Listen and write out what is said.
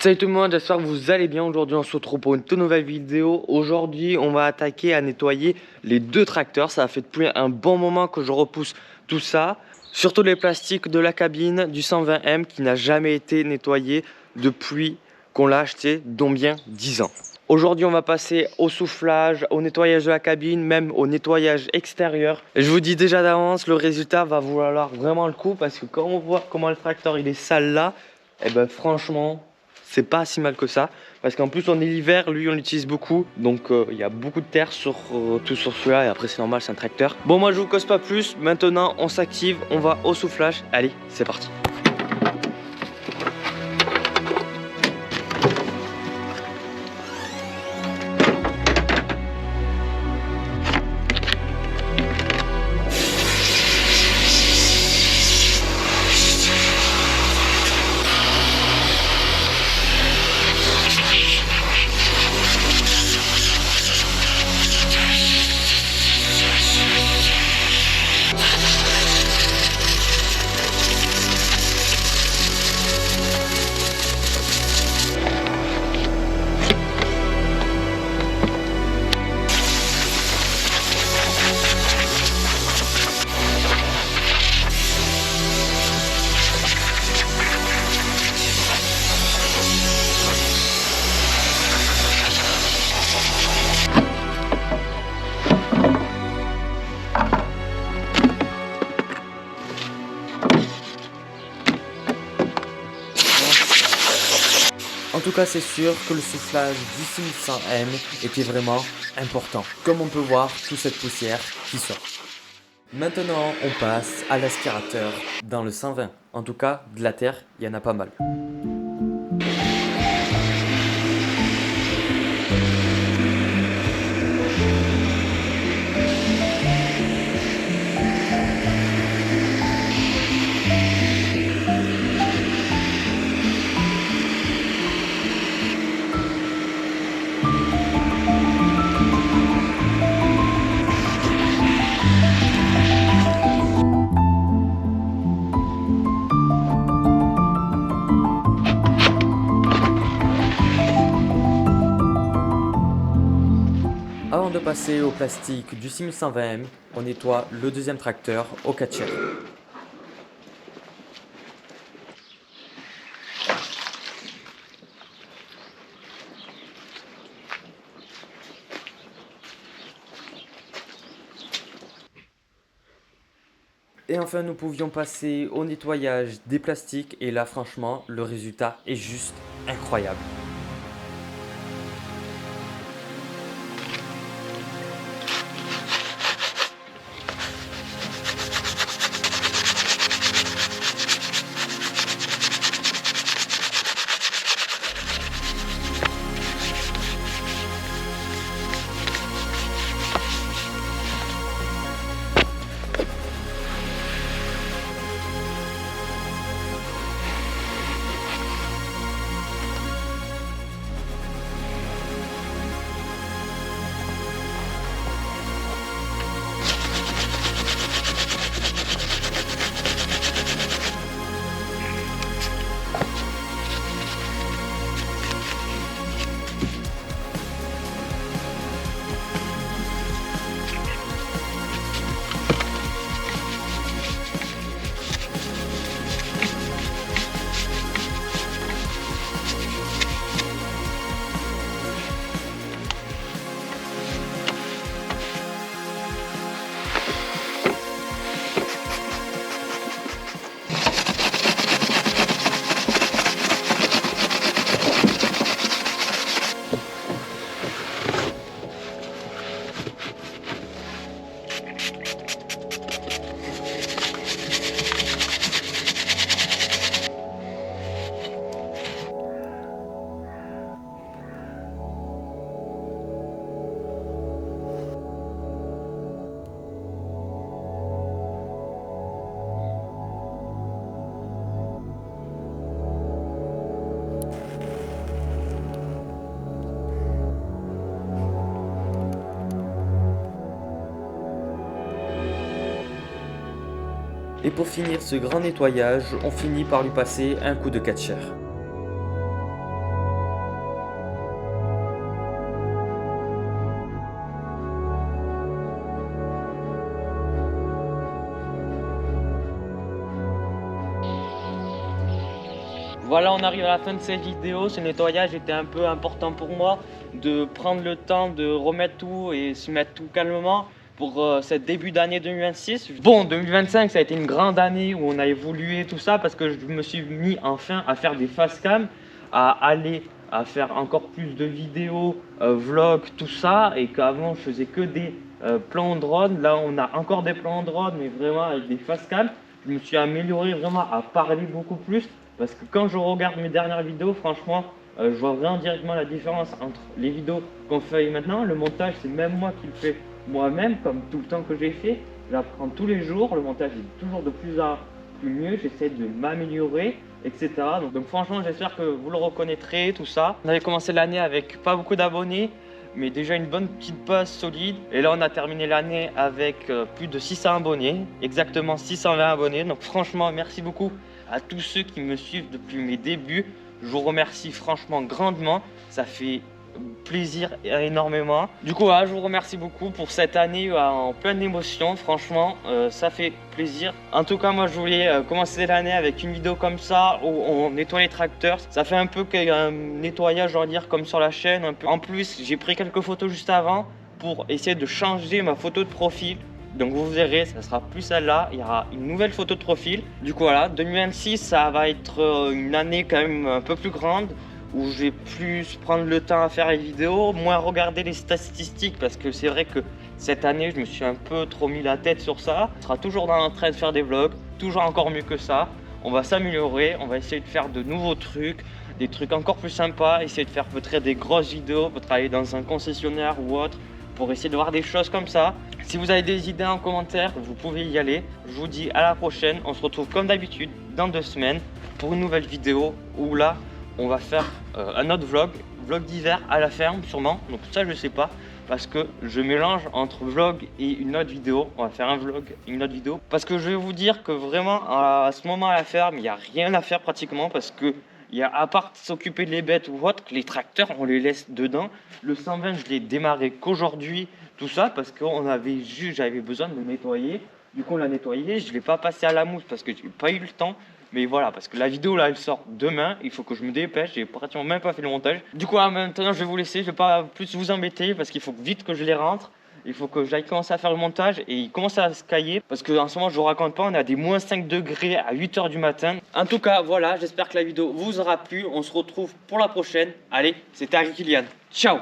Salut tout le monde, j'espère que vous allez bien. Aujourd'hui on se retrouve pour une toute nouvelle vidéo. Aujourd'hui on va attaquer à nettoyer les deux tracteurs. Ça fait depuis un bon moment que je repousse tout ça. Surtout les plastiques de la cabine du 120M qui n'a jamais été nettoyé depuis qu'on l'a acheté, dont bien 10 ans. Aujourd'hui on va passer au soufflage, au nettoyage de la cabine, même au nettoyage extérieur. Et je vous dis déjà d'avance, le résultat va valoir vraiment le coup parce que quand on voit comment le tracteur il est sale là, et ben franchement c'est pas si mal que ça, parce qu'en plus on est l'hiver, lui on l'utilise beaucoup, donc il y a beaucoup de terre sur tout sur celui-là, et après c'est normal, c'est un tracteur. Bon, moi je vous cause pas plus, maintenant on s'active, on va au soufflage, allez c'est parti. En tout cas, c'est sûr que le soufflage du 6100M était vraiment important. Comme on peut voir, toute cette poussière qui sort. Maintenant, on passe à l'aspirateur dans le 120. En tout cas, de la terre, il y en a pas mal. Avant de passer au plastique du 6120M, on nettoie le deuxième tracteur au catcher. Et enfin, nous pouvions passer au nettoyage des plastiques et là, franchement, le résultat est juste incroyable. Et pour finir ce grand nettoyage, on finit par lui passer un coup de catcher. Voilà, on arrive à la fin de cette vidéo. Ce nettoyage était un peu important pour moi, de prendre le temps de remettre tout et se mettre tout calmement pour ce début d'année 2026. Bon, 2025, ça a été une grande année où on a évolué tout ça parce que je me suis mis enfin à faire des facecam, à faire encore plus de vidéos, vlogs, tout ça, et qu'avant je faisais que des plans drone. Là, on a encore des plans drone, mais vraiment avec des facecam. Je me suis amélioré vraiment à parler beaucoup plus parce que quand je regarde mes dernières vidéos, franchement, je vois vraiment directement la différence entre les vidéos qu'on fait maintenant. Le montage, c'est même moi qui le fais moi-même, comme tout le temps que j'ai fait. J'apprends tous les jours, le montage est toujours de plus en plus mieux, j'essaie de m'améliorer, etc. Donc franchement, j'espère que vous le reconnaîtrez, tout ça. On avait commencé l'année avec pas beaucoup d'abonnés, mais déjà une bonne petite base solide. Et là, on a terminé l'année avec plus de 600 abonnés, exactement 620 abonnés. Donc franchement, merci beaucoup à tous ceux qui me suivent depuis mes débuts. Je vous remercie franchement grandement. Ça fait plaisir énormément. Du coup, voilà, je vous remercie beaucoup pour cette année en pleine émotion. Franchement, ça fait plaisir. En tout cas, moi, je voulais commencer l'année avec une vidéo comme ça où on nettoie les tracteurs. Ça fait un peu un nettoyage, on va dire, comme sur la chaîne. Un peu. En plus, j'ai pris quelques photos juste avant pour essayer de changer ma photo de profil. Donc vous verrez, ça sera plus celle-là, il y aura une nouvelle photo de profil. Du coup voilà, 2026, ça va être une année quand même un peu plus grande, où je vais plus prendre le temps à faire les vidéos, moins regarder les statistiques, parce que c'est vrai que cette année, je me suis un peu trop mis la tête sur ça. On sera toujours dans le train de faire des vlogs, toujours encore mieux que ça. On va s'améliorer, on va essayer de faire de nouveaux trucs, des trucs encore plus sympas, essayer de faire peut-être des grosses vidéos, peut-être aller dans un concessionnaire ou autre, pour essayer de voir des choses comme ça. Si vous avez des idées en commentaire, vous pouvez y aller. Je vous dis à la prochaine. On se retrouve comme d'habitude dans 2 semaines pour une nouvelle vidéo où là, on va faire un autre vlog d'hiver à la ferme sûrement. Donc ça, je sais pas parce que je mélange entre vlog et une autre vidéo. On va faire un vlog et une autre vidéo parce que je vais vous dire que vraiment à ce moment à la ferme, il n'y a rien à faire pratiquement parce que à part s'occuper des bêtes ou autre, les tracteurs, on les laisse dedans. Le 120, je l'ai démarré qu'aujourd'hui, tout ça, parce qu'on avait j'avais besoin de le nettoyer. Du coup, on l'a nettoyé. Je ne l'ai pas passé à la mousse parce que je n'ai pas eu le temps. Mais voilà, parce que la vidéo, là, elle sort demain. Il faut que je me dépêche. J'ai pratiquement même pas fait le montage. Du coup, maintenant, je vais vous laisser. Je ne vais pas plus vous embêter parce qu'il faut vite que je les rentre. Il faut que j'aille commencer à faire le montage et il commence à se cailler parce qu'en ce moment je vous raconte pas, on a des moins 5 degrés à 8 h du matin. En tout cas voilà, j'espère que la vidéo vous aura plu. On se retrouve pour la prochaine. Allez, c'était Harry Kylian. Ciao.